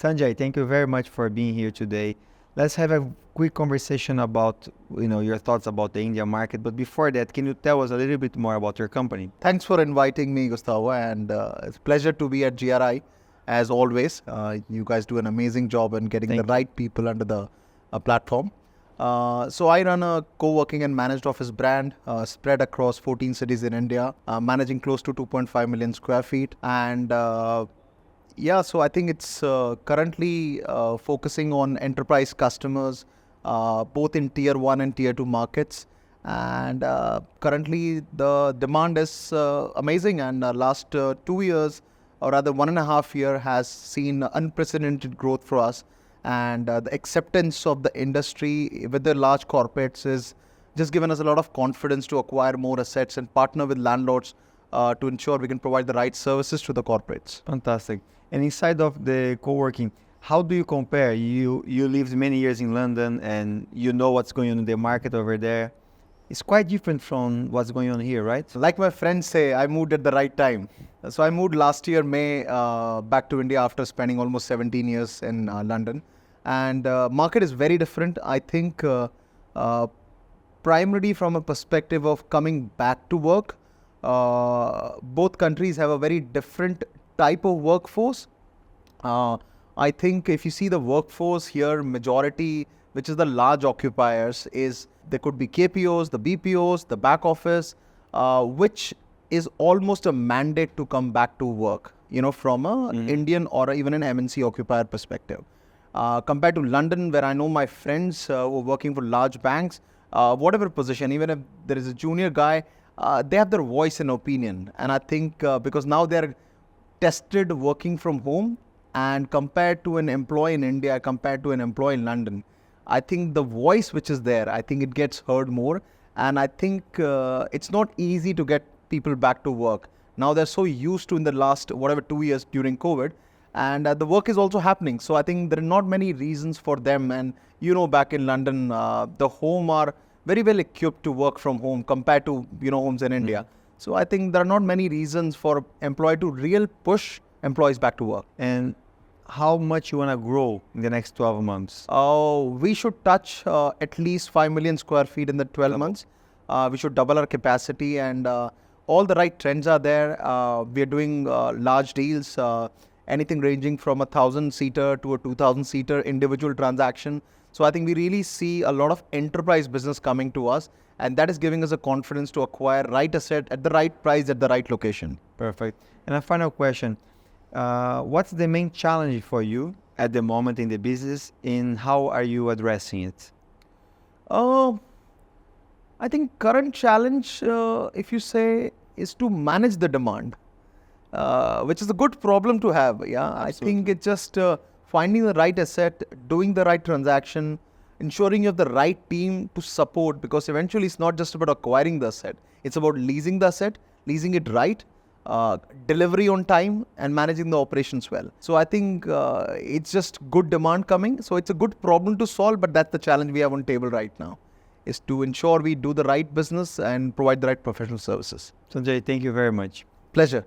Sanjay, thank you very much for being here today. Let's have a quick conversation about your thoughts about the India market. But before that, can you tell us a little bit more about your company? Thanks for inviting me, Gustavo, and it's a pleasure to be at GRI as always. You guys do an amazing job in getting the right people under the platform. So I run a co-working and managed office brand spread across 14 cities in India, managing close to 2.5 million square feet. And so I think it's currently focusing on enterprise customers, both in tier 1 and tier 2 markets. And currently the demand is amazing, and last 2 years, or rather 1.5 year, has seen unprecedented growth for us. And the acceptance of the industry with the large corporates is just given us a lot of confidence to acquire more assets and partner with landlords to ensure we can provide the right services to the corporates. Fantastic. And inside of the co-working, how do you compare? You lived many years in London and you know what's going on in the market over there. It's quite different from what's going on here, right? Like my friends say, I moved at the right time. So I moved last year, May, back to India after spending almost 17 years in London. And market is very different. I think primarily from a perspective of coming back to work, both countries have a very different type of workforce. I think if you see the workforce here, majority, which is the large occupiers, is there could be KPOs, the BPOs, the back office, which is almost a mandate to come back to work, from an Indian or even an MNC occupier perspective. Compared to London, where I know my friends who are working for large banks, whatever position, even if there is a junior guy, they have their voice and opinion. And I think because now they're tested working from home, and compared to an employee in India, compared to an employee in London, I think the voice which is there, I think it gets heard more. And I think it's not easy to get people back to work. Now they're so used to in the last 2 years during COVID, and the work is also happening. So I think there are not many reasons for them. And back in London, the home are very well equipped to work from home compared to homes in India. So I think there are not many reasons for employer to real push employees back to work. And how much you want to grow in the next 12 months? We should touch at least 5 million square feet in the 12 months. We should double our capacity, and all the right trends are there. We are doing large deals, anything ranging from a 1,000-seater to a 2,000-seater individual transaction. So I think we really see a lot of enterprise business coming to us, and that is giving us a confidence to acquire right asset at the right price at the right location. Perfect. And a final question. What's the main challenge for you at the moment in the business, and how are you addressing it? I think current challenge, if you say, is to manage the demand, which is a good problem to have. Yeah, absolutely. I think it's just finding the right asset, doing the right transaction, ensuring you have the right team to support, because eventually it's not just about acquiring the asset. It's about leasing the asset, leasing it right, delivery on time, and managing the operations well. So I think it's just good demand coming. So it's a good problem to solve, but that's the challenge we have on table right now, is to ensure we do the right business and provide the right professional services. Sanjay, thank you very much. Pleasure.